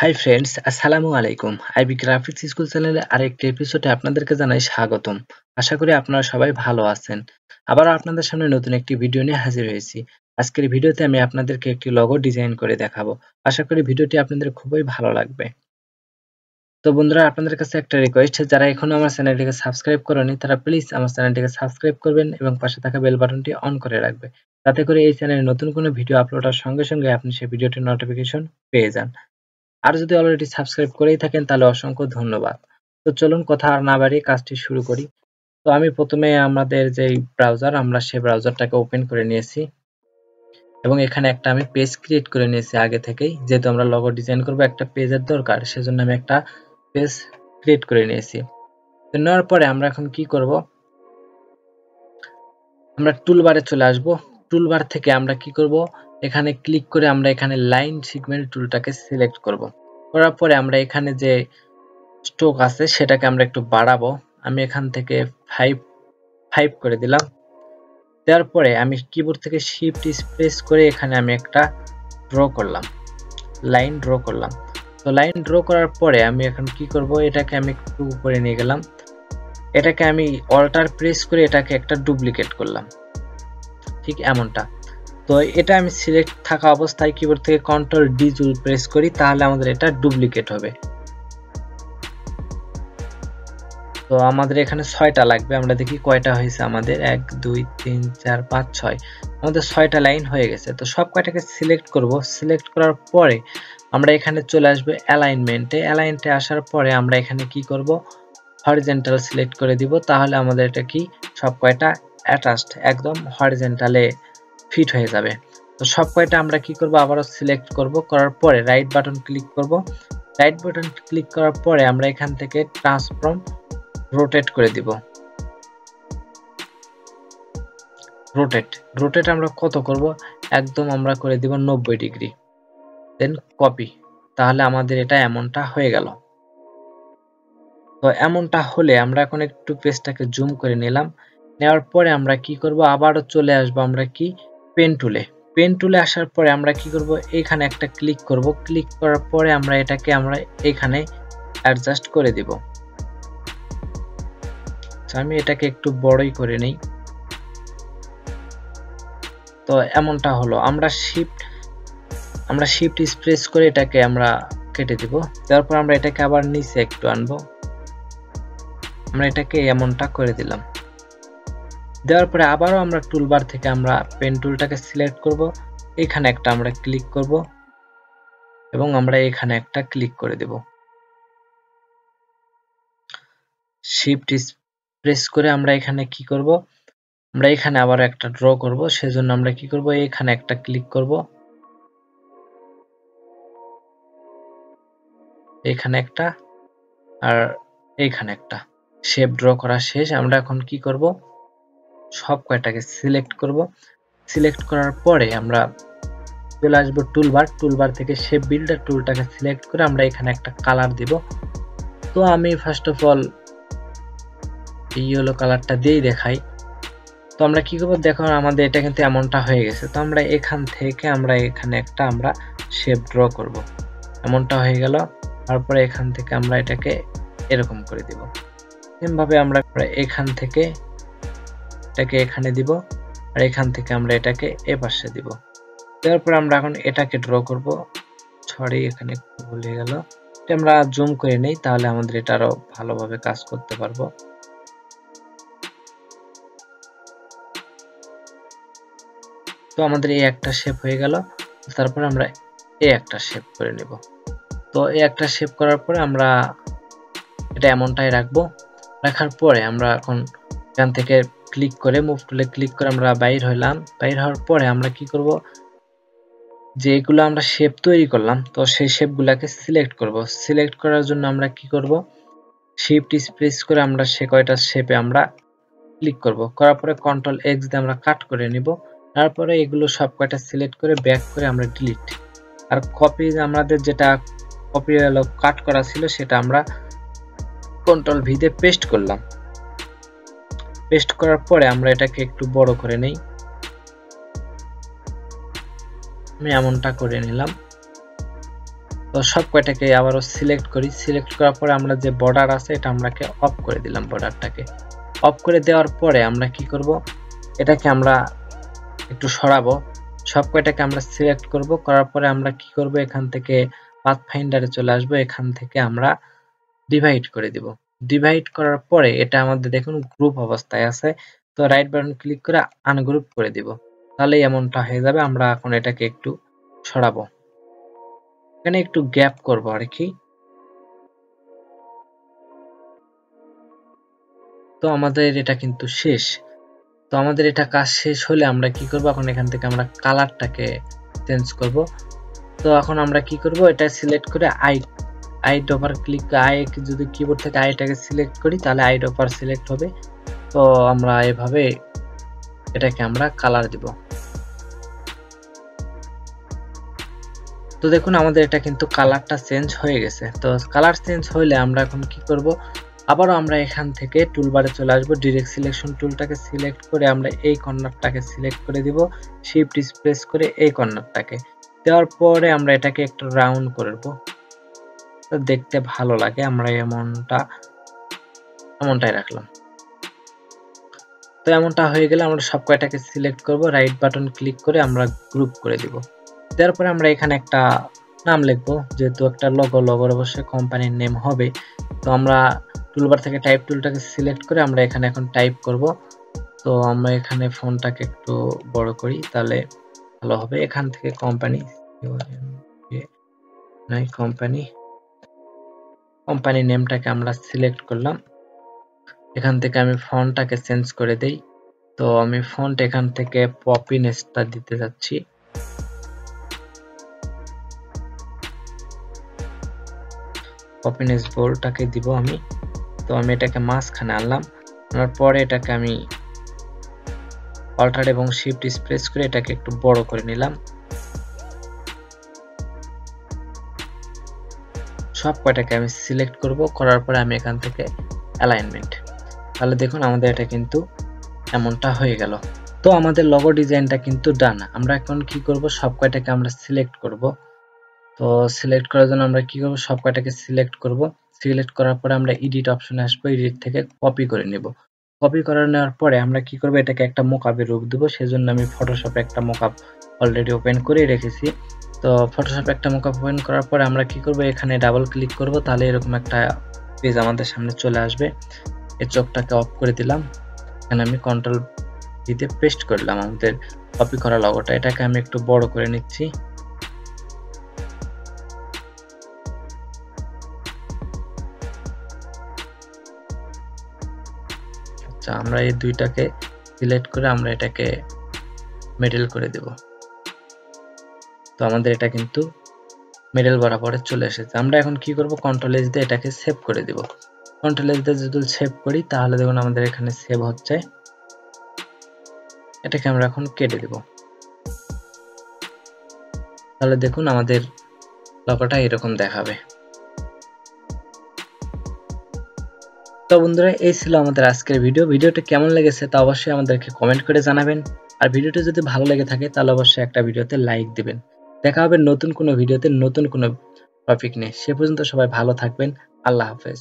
Hi friends, আসসালামু আলাইকুম। IB graphics school চ্যানেলে আরেকটি এপিসোডে আপনাদেরকে জানাই স্বাগতম। আশা করি আপনারা সবাই ভালো আছেন। আবারও আপনাদের সামনে নতুন একটি ভিডিও নিয়ে হাজির হয়েছি। আজকের ভিডিওতে আমি আপনাদেরকে একটি লোগো ডিজাইন করে দেখাবো। আশা করি ভিডিওটি আপনাদের খুবই ভালো লাগবে। তো বন্ধুরা, আপনাদের কাছে একটা রিকোয়েস্ট, যারা এখনো আমার চ্যানেলটিকে সাবস্ক্রাইব করেনি তারা প্লিজ আমার চ্যানেলটিকে সাবস্ক্রাইব করবেন এবং পাশে থাকা বেল বাটনটি অন করে রাখবে, যাতে করে এই চ্যানেলে নতুন কোনো ভিডিও আপলোড হওয়ার সঙ্গে সঙ্গে আপনি সেই ভিডিওটির নোটিফিকেশন পেয়ে যান। আর যদি অলরেডি সাবস্ক্রাইব করেই থাকেন তাহলে অসংখ্য ধন্যবাদ। তো চলুন কথা আর না বাড়িয়ে কাজটি শুরু করি। তো আমি প্রথমে আমাদের যে ব্রাউজার, আমরা সেই ব্রাউজারটাকে ওপেন করে নিয়েছি এবং এখানে একটা আমি পেজ ক্রিয়েট করে নিয়েছি আগে থেকেই। যেহেতু আমরা লোগো ডিজাইন করব, একটা পেজের দরকার, সেজন্য আমি একটা পেজ ক্রিয়েট করে নিয়েছি। তো নেওয়ার পরে আমরা এখন কি করব, আমরা টুলবারে চলে আসব। টুলবার থেকে আমরা কি করব, এখানে ক্লিক করে আমরা এখানে লাইন সেগমেন্ট টুলটাকে সিলেক্ট করব। করার পরে আমরা এখানে যে স্ট্রোক আছে সেটাকে আমরা একটু বাড়াবো। আমি এখান থেকে 5 করে দিলাম। দেওয়ার পরে আমি কিবোর্ড থেকে শিফট প্রেস করে এখানে আমি একটা ড্র করলাম, লাইন ড্র করলাম। তো লাইন ড্র করার পরে আমি এখন কি করব, এটাকে আমি একটু উপরে নিয়ে গেলাম, এটাকে আমি অল্টার প্রেস করে এটাকে একটা ডুপ্লিকেট করলাম, ঠিক এমনটা। তো এটা আমি সিলেক্ট থাকা অবস্থায় কিবোর্ড থেকে কন্ট্রোল ডি টুল প্রেস করি, তাহলে আমাদের এটা ডুপ্লিকেট হবে। তো আমাদের এখানে 6টা লাগবে, আমরা দেখি কয়টা হয়েছে আমাদের। 1 2 3 4 5 6, আমাদের 6টা লাইন হয়ে গেছে। তো সব কয়টাকে সিলেক্ট করব। সিলেক্ট করার পরে আমরা এখানে চলে আসবে অ্যালাইনমেন্টে আসার পরে আমরা এখানে কি করব, হরিজন্টাল সিলেক্ট করে দিব। তাহলে আমাদের এটা কি সব কয়টা অ্যাটাচড, একদম হরিজন্টালে ফিট হয়ে যাবে। তো সব কয়টা আমরা কি করব, আবারও সিলেক্ট করব। করার পরে রাইট বাটন ক্লিক করব। রাইট বাটন ক্লিক করার পরে আমরা এখান থেকে ট্রান্সফর্ম রোটেট করে দিব। রোটেট আমরা কত করব, একদম আমরা করে দিব 90 ডিগ্রি। দেন কপি, তাহলে আমাদের এটা এমনটা হয়ে গেল। তো এমনটা হলে আমরা এখন একটু পেজটাকে জুম করে নিলাম। নেওয়ার পরে আমরা কি করব, আবারও চলে আসবো আমরা কি পেন টুলে আসার পরে আমরা কি করব, এখানে একটা ক্লিক করব। ক্লিক করার পরে আমরা এটাকে এখানে অ্যাডজাস্ট করে দিব। আমি এটাকে একটু বড়ই করে নেই। তো এমনটা হলো। আমরা শিফট প্রেস করে এটাকে আমরা কেটে দিব। তারপর আমরা এটাকে আবার নিচে একটু আনবো, আমরা এটাকে এমনটা করে দিলাম। দেওয়ার পরে আবারও আমরা টুলবার থেকে আমরা পেন টুলটাকে সিলেক্ট করব, এখানে একটা আমরা ক্লিক করব এবং আমরা এখানে একটা ক্লিক করে দেব। শিফট প্রেস করে আমরা এখানে কি করব, আমরা এখানে আবার একটা ড্র করব। সেজন্য আমরা কি করব, এখানে একটা ক্লিক করব, এখানে একটা আর এইখানে একটা। শেপ ড্র করা শেষ। আমরা এখন কি করব, সব কয়টাকে সিলেক্ট করব। সিলেক্ট করার পরে আমরা চলে আসবো টুলবার থেকে শেপ বিল্ডার টুলটাকে সিলেক্ট করে আমরা এখানে একটা কালার দিব। তো আমি ফার্স্ট অফ অল ইয়েলো কালারটা দিয়েই দেখাই। তো আমরা কি করব, দেখো আমাদের এটা কিন্তু এমনটা হয়ে গেছে। তো আমরা এখান থেকে আমরা এখানে একটা আমরা শেপ ড্র করব, এমনটা হয়ে গেল। তারপরে এখান থেকে আমরা এটাকে এরকম করে দিব। এমনভাবে আমরা এখান থেকে এটাকে এখানে দিব আর এখান থেকে আমরা এটাকে এ পাশে দিব। তারপর আমরা এখন এটাকে ড্র করব। সরি, এখানে একটু ভুলে গেল। এটা আমরা জুম করে নেই, তাহলে আমাদের এটা আরো ভালোভাবে কাজ করতে পারবো। তো আমাদের এই একটা শেপ হয়ে গেল। তারপর আমরা এই একটা শেপ করে নেব। তো এই একটা শেপ করার পরে আমরা এটা এমনটাই রাখবো। রাখার পরে আমরা এখন এখান থেকে ক্লিক করে মুভ টুলে ক্লিক করে আমরা বাইর হইলাম। বাইর হওয়ার পরে আমরা কি করব, যেগুলো আমরা শেপ তৈরি করলাম, তো সেই শেপগুলোকে সিলেক্ট করব। সিলেক্ট করার জন্য আমরা কি করব, শিফট প্রেস করে আমরা সে কয়টা শেপে আমরা ক্লিক করব। করার পরে কন্ট্রোল এক্স দিয়ে আমরা কাট করে নিব। তারপরে এগুলো সব কয়টা সিলেক্ট করে ব্যাক করে আমরা ডিলিট। আর কপি, আমাদের যেটা কপি কাট করা ছিল সেটা আমরা কন্ট্রোল ভি দিয়ে পেস্ট করলাম। পেস্ট করার পরে আমরা এটাকে একটু বড় করে নেই, আমি এমনটা করে নিলাম। তো সব কয়টাকে আবারও সিলেক্ট করি। সিলেক্ট করার পরে আমরা যে বর্ডার আছে এটা আমরাকে অফ করে দিলাম। বর্ডারটাকে অফ করে দেওয়ার পরে আমরা কি করব, এটাকে আমরা একটু সরাবো। সব কয়টাকে আমরা সিলেক্ট করব। করার পরে আমরা কি করব, এখান থেকে পাথ ফাইন্ডারে চলে আসবো। এখান থেকে আমরা ডিভাইড করে দিব। ডিভাইড করার পরে এটা আমাদের দেখুন গ্রুপ অবস্থায় আছে। তো রাইট বাটন ক্লিক করে আনগ্রুপ করে দিব। তাহলে এমনটা হয়ে যাবে। আমরা এখন এটাকে একটু সরাবো, এখানে একটু গ্যাপ করব আর কি। তো আমাদের এটা কিন্তু শেষ। তো আমাদের এটা কাজ শেষ হলে আমরা কি করব, এখন এখান থেকে আমরা কালারটাকে চেঞ্জ করব। তো এখন আমরা কি করব, এটা সিলেক্ট করে আই ডপার ক্লিক, আই যদি কিবোর্ড থেকে আইটাকে সিলেক্ট করি তাহলে আই ডপার সিলেক্ট হবে। তো আমরা এভাবে এটাকে আমরা কালার দিব। তো দেখুন আমাদের এটা কিন্তু কালারটা চেঞ্জ হয়ে গেছে। তো কালার চেঞ্জ হইলে আমরা এখন কি করব, আবারও আমরা এখান থেকে টুলবারে চলে আসব। ডিরেক্ট সিলেকশন টুলটাকে সিলেক্ট করে আমরা এই কর্নারটাকে সিলেক্ট করে দিব। শিফট প্রেস করে এই কর্নারটাকে দেওয়ার পরে আমরা এটাকে একটু রাউন্ড করব, তো দেখতে ভালো লাগে। আমরা এমনটাই রাখলাম। তো এমনটা হয়ে গেলে আমরা সব কয়টাকে সিলেক্ট করব, রাইট বাটন ক্লিক করে আমরা গ্রুপ করে দিব। তারপরে আমরা এখানে একটা নাম লিখবো, যেহেতু একটা লগোর অবশ্যই কোম্পানির নেম হবে। তো আমরা টুলবার থেকে টাইপ টুলটাকে সিলেক্ট করে আমরা এখানে এখন টাইপ করব। তো আমরা এখানে ফন্টটাকে একটু বড় করি, তাহলে ভালো হবে। এখান থেকে কোম্পানি নেমটাকে আমরা সিলেক্ট করলাম। এখান থেকে আমি ফন্টটাকে চেঞ্জ করে দেই। তো আমি ফন্ট এখান থেকে পপিনেসটা দিতে যাচ্ছি। পপিনেস বোল্ডটাকে দিব আমি। তো আমি এটাকে মাঝখানে আনলাম, আনার পরে এটাকে আমি অল্টার এবং শিফট প্রেস করে এটাকে একটু বড় করে নিলাম। সব কয়টাকে আমি সিলেক্ট করব, করার পরে আমি এখান থেকে অ্যালাইনমেন্ট, তাহলে দেখুন আমাদের এটা কিন্তু এমনটা হয়ে গেল। তো আমাদের লোগো ডিজাইনটা কিন্তু ডান। আমরা এখন কি করব, সব কয়টাকে আমরা সিলেক্ট করব। তো সিলেক্ট করার জন্য আমরা কি করব, সব কয়টাকে সিলেক্ট করব। সিলেক্ট করার পরে আমরা এডিট অপশনে আসবো, এডিট থেকে কপি করে নেব। কপি করে নেওয়ার পরে আমরা কি করব, এটাকে একটা মোকআপের রূপ দেব। সেজন্য আমি ফটোশপে একটা মোকআপ অলরেডি ওপেন করে রেখেছি। তো ফটোশপে একটা মোকআপ ওপেন করার পরে আমরা কি করব, এখানে ডাবল ক্লিক করব, তাহলে এরকম একটা পেজ আমাদের সামনে চলে আসবে। এই চোখটাকে অফ করে দিলাম। এখানে আমি কন্ট্রোল দিতে পেস্ট করলাম আমাদের কপি করা লোগোটা। এটাকে আমি একটু বড় করে নিচ্ছি। আচ্ছা, আমরা এই দুইটাকে সিলেক্ট করে আমরা এটাকে মিডল করে দেব। তো আমাদের এটা কিন্তু মিডল বরাবরে চলে এসেছে। আমরা এখন কি করব, কন্ট্রোল এস দিয়ে এটাকে সেভ করে দেব। কন্ট্রোল এস দিয়ে যদি সেভ করি তাহলে দেখুন আমাদের এখানে সেভ হচ্ছে। এটাকে আমরা এখন কেটে দেব। তাহলে দেখুন আমাদের লোগোটা এরকম দেখাবে। তো বন্ধুরা, এই ছিল আমাদের আজকের ভিডিওটা কেমন লেগেছে তা অবশ্যই আমাদেরকে কমেন্ট করে জানাবেন। আর ভিডিওটি যদি ভালো লেগে থাকে তাহলে অবশ্যই একটা ভিডিওতে লাইক দিবেন। দেখা হবে নতুন কোনো ভিডিওতে নতুন কোনো টপিক নিয়ে। সে পর্যন্ত সবাই ভালো থাকবেন। আল্লাহ হাফেজ।